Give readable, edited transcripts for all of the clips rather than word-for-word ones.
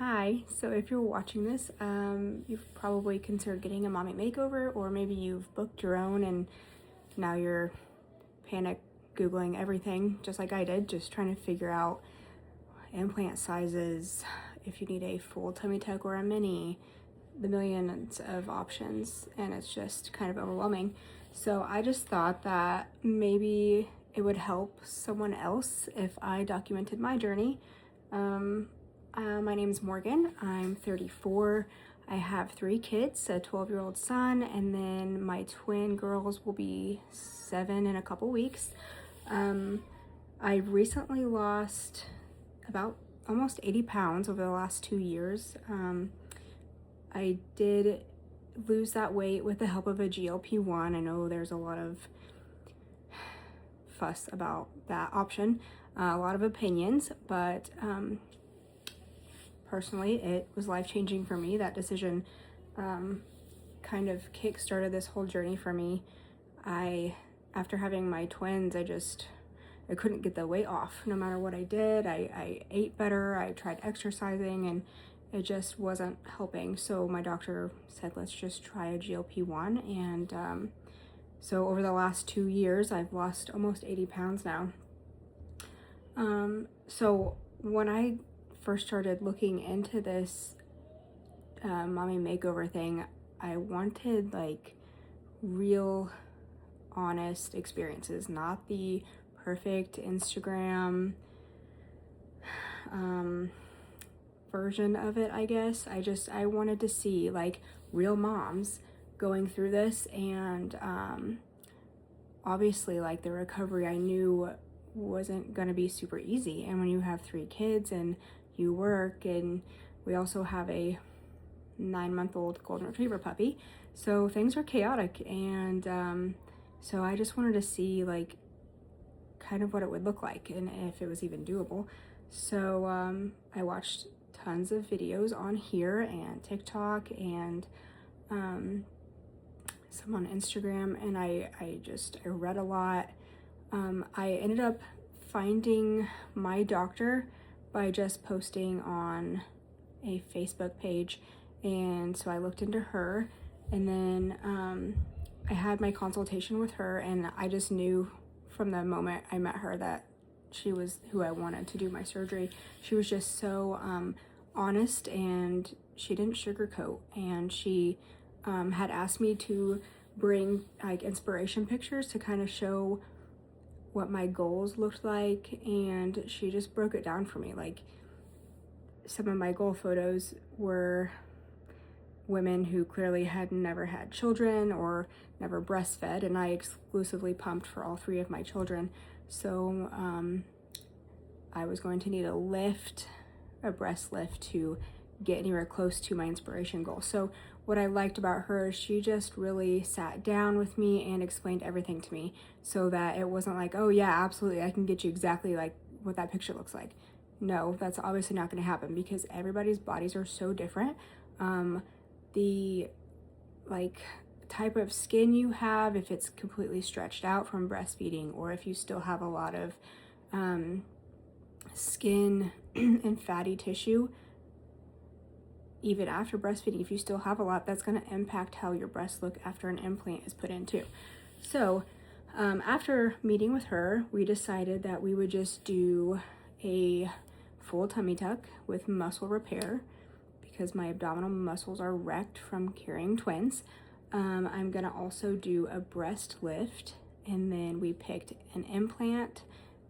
Hi, so if you're watching this, you've probably considered getting a mommy makeover, or maybe you've booked your own and now you're panic Googling everything, just like I did, just trying to figure out implant sizes, if you need a full tummy tuck or a mini, the millions of options, and it's just kind of overwhelming. So I just thought that maybe it would help someone else if I documented my journey. My name's Morgan. I'm 34. I have 3 kids, a 12-year-old son, and then my twin girls will be 7 in a couple weeks. I recently lost about almost 80 pounds over the last 2 years. I did lose that weight with the help of a GLP-1. I know there's a lot of fuss about that option, a lot of opinions, but personally, it was life-changing for me. That decision kind of kick-started this whole journey for me. After having my twins, I couldn't get the weight off no matter what I did. I ate better, I tried exercising, and it just wasn't helping. So my doctor said, let's just try a GLP-1. And so over the last 2 years, I've lost almost 80 pounds now. So when I first started looking into this mommy makeover thing, I wanted like real honest experiences, not the perfect Instagram version of it, I guess. I wanted to see like real moms going through this, and obviously like the recovery I knew wasn't gonna be super easy. And when you have 3 kids and you work, and we also have a 9-month-old golden retriever puppy, so things are chaotic. And so I just wanted to see like kind of what it would look like and if it was even doable. So I watched tons of videos on here and TikTok and some on Instagram, and I read a lot. I ended up finding my doctor by just posting on a Facebook page, and so I looked into her, and then I had my consultation with her, and I just knew from the moment I met her that she was who I wanted to do my surgery. She was just so honest, and she didn't sugarcoat, and she had asked me to bring like inspiration pictures to kind of show what my goals looked like, and she just broke it down for me. Like, some of my goal photos were women who clearly had never had children or never breastfed, and I exclusively pumped for all 3 of my children. So I was going to need a breast lift to get anywhere close to my inspiration goal. So what I liked about her is she just really sat down with me and explained everything to me, so that it wasn't like, oh yeah, absolutely, I can get you exactly like what that picture looks like. No, that's obviously not going to happen, because everybody's bodies are so different. The like type of skin you have, if it's completely stretched out from breastfeeding, or if you still have a lot of skin and fatty tissue even after breastfeeding, if you still have a lot, that's going to impact how your breasts look after an implant is put in too. So after meeting with her, we decided that we would just do a full tummy tuck with muscle repair, because my abdominal muscles are wrecked from carrying twins. I'm gonna also do a breast lift, and then we picked an implant,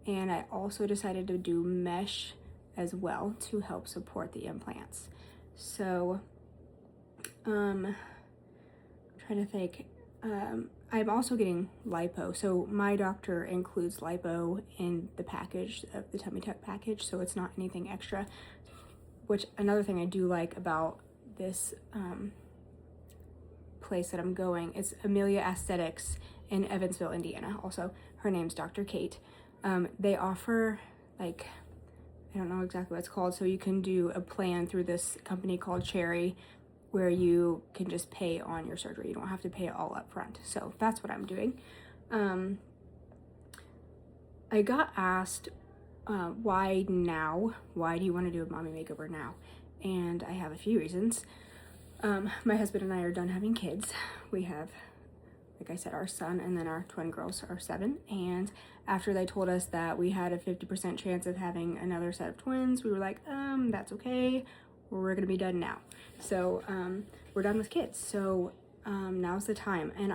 and I also decided to do mesh as well to help support the implants. So I'm trying to think. I'm also getting lipo. So my doctor includes lipo in the package of the tummy tuck package, so it's not anything extra. Which, another thing I do like about this place that I'm going, it's Amelia Aesthetics in Evansville, Indiana. Also, her name's Dr. Kate. They offer like, I don't know exactly what it's called, so you can do a plan through this company called Cherry, where you can just pay on your surgery. You don't have to pay it all up front. So that's what I'm doing. I got asked, why now? Why do you want to do a mommy makeover now? and I have a few reasons. My husband and I are done having kids. We have, like I said, our son, and then our twin girls are 7. And after they told us that we had a 50% chance of having another set of twins, we were like, that's okay. We're gonna be done now. So we're done with kids. So now's the time. And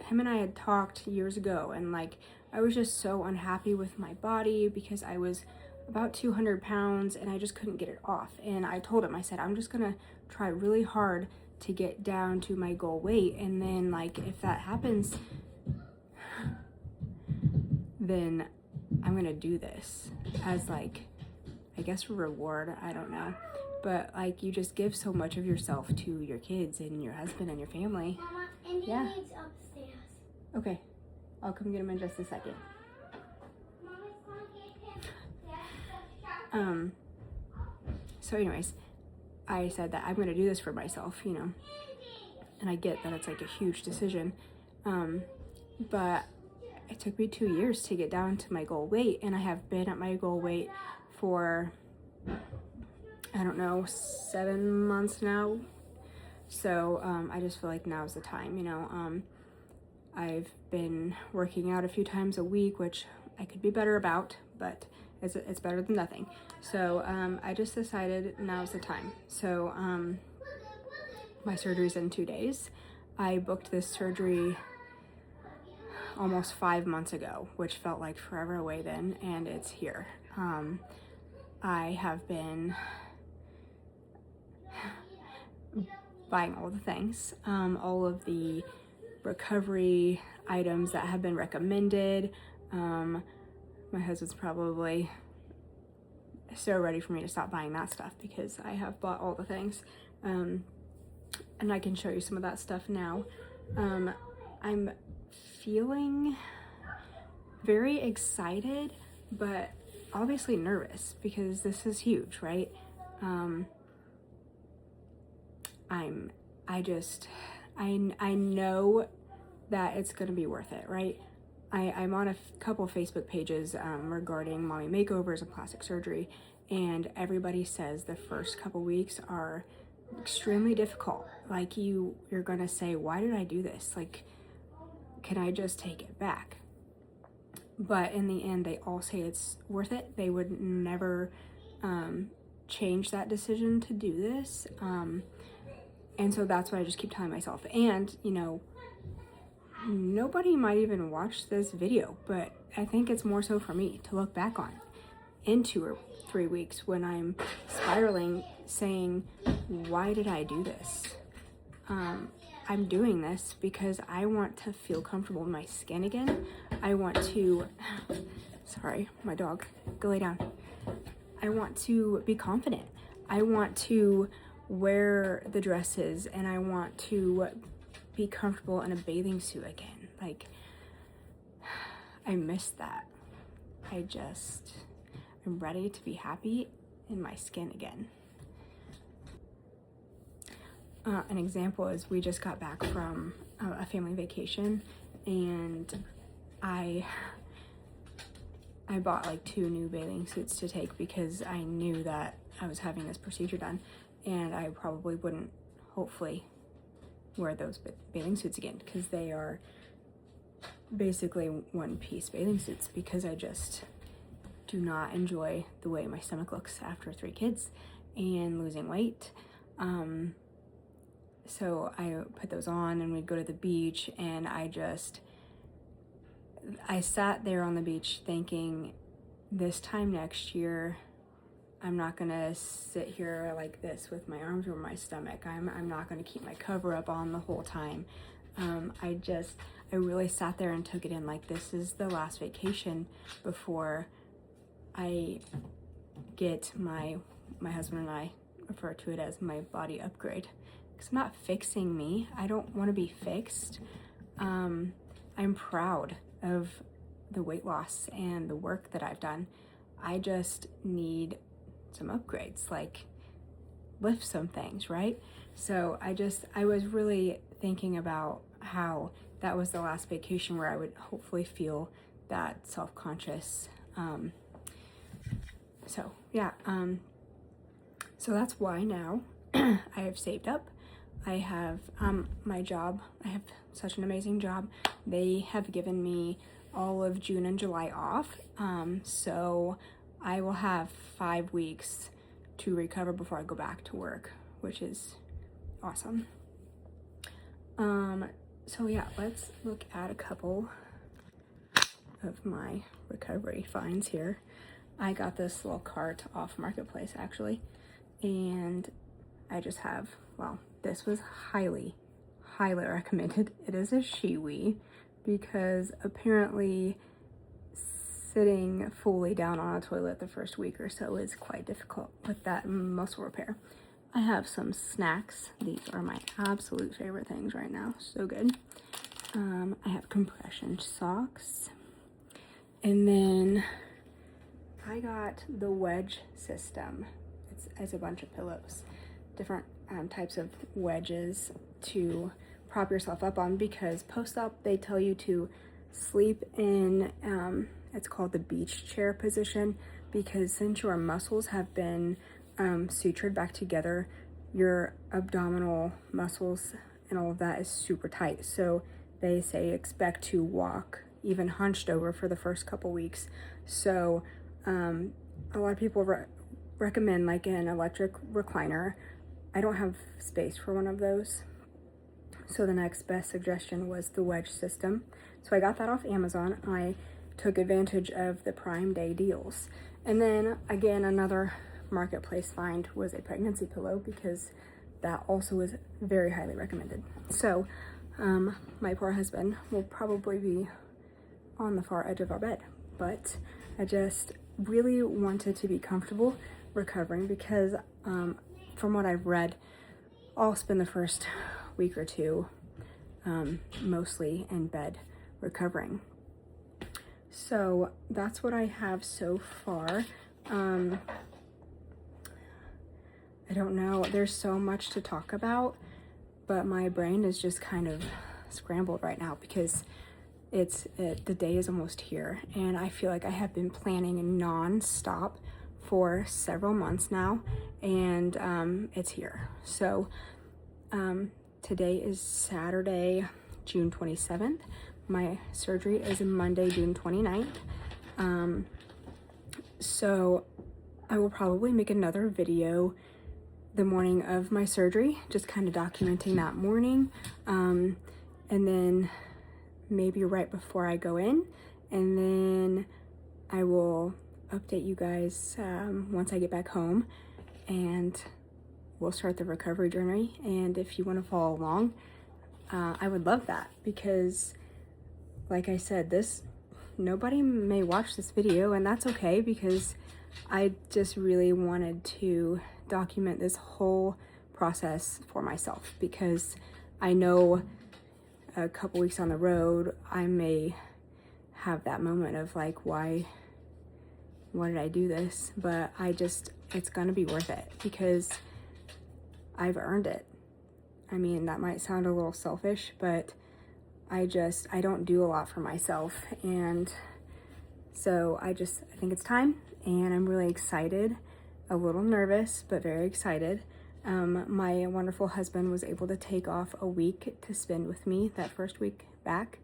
him and I had talked years ago, and like I was just so unhappy with my body because I was about 200 pounds and I just couldn't get it off. And I told him, I said, I'm just gonna try really hard to get down to my goal weight, and then like if that happens, then I'm gonna do this as like, I guess, a reward. I don't know, but like you just give so much of yourself to your kids and your husband and your family. Mama, and he needs upstairs. Okay, I'll come get him in just a second. So anyways, I said that I'm gonna do this for myself, you know, and I get that it's like a huge decision, but it took me 2 years to get down to my goal weight, and I have been at my goal weight for, I don't know, 7 months now. So I just feel like now's the time, you know. I've been working out a few times a week, which I could be better about, but it's better than nothing. So I just decided now's the time. So my surgery's in 2 days. I booked this surgery almost 5 months ago, which felt like forever away then, and it's here. I have been buying all the things, all of the recovery items that have been recommended. My husband's probably so ready for me to stop buying that stuff because I have bought all the things. And I can show you some of that stuff now. I'm feeling very excited, but obviously nervous because this is huge, right? I know that it's gonna be worth it, right? I'm on a couple Facebook pages regarding mommy makeovers and plastic surgery, and everybody says the first couple weeks are extremely difficult. Like you're gonna say, why did I do this? Like, can I just take it back? But in the end, they all say it's worth it. They would never change that decision to do this. And so that's what I just keep telling myself. And, you know, nobody might even watch this video, but I think it's more so for me to look back on in 2 or 3 weeks when I'm spiraling, saying, why did I do this? I'm doing this because I want to feel comfortable in my skin again. I want to, sorry, my dog, go lay down. I want to be confident. I want to wear the dresses, and I want to be comfortable in a bathing suit again. Like, I miss that. I'm ready to be happy in my skin again. An example is we just got back from a family vacation, and I bought like 2 new bathing suits to take because I knew that I was having this procedure done, and I probably wouldn't, hopefully, wear those bathing suits again because they are basically one-piece bathing suits because I just do not enjoy the way my stomach looks after 3 kids and losing weight. So I put those on and we'd go to the beach, and I sat there on the beach thinking, this time next year, I'm not gonna sit here like this with my arms over my stomach. I'm not gonna keep my cover up on the whole time. I really sat there and took it in, like, this is the last vacation before I get my husband and I refer to it as my body upgrade. Because I'm not fixing me. I don't want to be fixed. I'm proud of the weight loss and the work that I've done. I just need some upgrades, like lift some things, right? So I was really thinking about how that was the last vacation where I would hopefully feel that self-conscious. So yeah, So that's why now I have saved up. I have my job. I have such an amazing job. They have given me all of June and July off. So I will have 5 weeks to recover before I go back to work, which is awesome. So yeah, let's look at a couple of my recovery finds here. I got this little cart off Marketplace actually, and I just have, well, this was highly recommended. It is a Shiwi because apparently sitting fully down on a toilet the first week or so is quite difficult with that muscle repair. I have some snacks. These are my absolute favorite things right now. So good. I have compression socks. And then I got the wedge system. It's a bunch of pillows. Different types of wedges to prop yourself up on, because post-op they tell you to sleep in, it's called the beach chair position, because since your muscles have been sutured back together, your abdominal muscles and all of that is super tight. So they say expect to walk even hunched over for the first couple weeks. So a lot of people recommend like an electric recliner. I don't have space for one of those. So the next best suggestion was the wedge system. So I got that off Amazon. I took advantage of the Prime Day deals. And then again, another Marketplace find was a pregnancy pillow, because that also was very highly recommended. So my poor husband will probably be on the far edge of our bed, but I just really wanted to be comfortable recovering, because from what I've read, I'll spend the first week or two mostly in bed recovering. So that's what I have so far. I don't know, there's so much to talk about, but my brain is just kind of scrambled right now because the day is almost here, and I feel like I have been planning non-stop for several months now, and it's here. So today is Saturday, June 27th. My surgery is Monday, June 29th. So I will probably make another video the morning of my surgery, just kind of documenting that morning, and then maybe right before I go in, and then I will update you guys once I get back home, and we'll start the recovery journey. And if you want to follow along, I would love that, because like I said, nobody may watch this video, and that's okay, because I just really wanted to document this whole process for myself, because I know a couple weeks on the road I may have that moment of like, why did I do this? But it's gonna be worth it, because I've earned it. I mean, that might sound a little selfish, but I don't do a lot for myself, and so I think it's time, and I'm really excited, a little nervous, but very excited. My wonderful husband was able to take off a week to spend with me that first week back,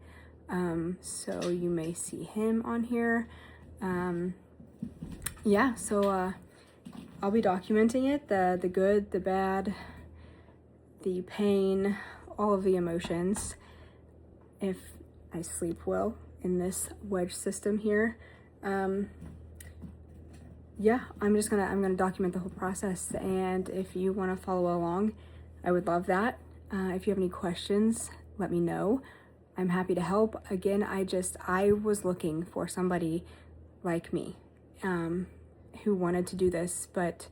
so you may see him on here. Yeah, so I'll be documenting it, the good, the bad, the pain, all of the emotions. If I sleep well in this wedge system here, yeah, I'm gonna document the whole process, and if you want to follow along, I would love that. If you have any questions, let me know. I'm happy to help. Again, I was looking for somebody like me, who wanted to do this, but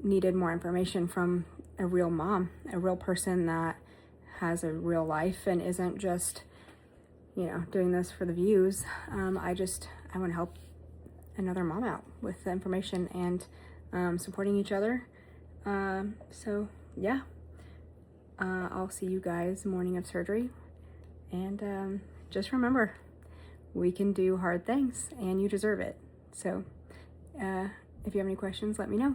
needed more information from a real mom, a real person that has a real life and isn't just, doing this for the views. I want to help another mom out with the information and supporting each other. So yeah, I'll see you guys morning of surgery, and just remember, we can do hard things and you deserve it. So if you have any questions, let me know.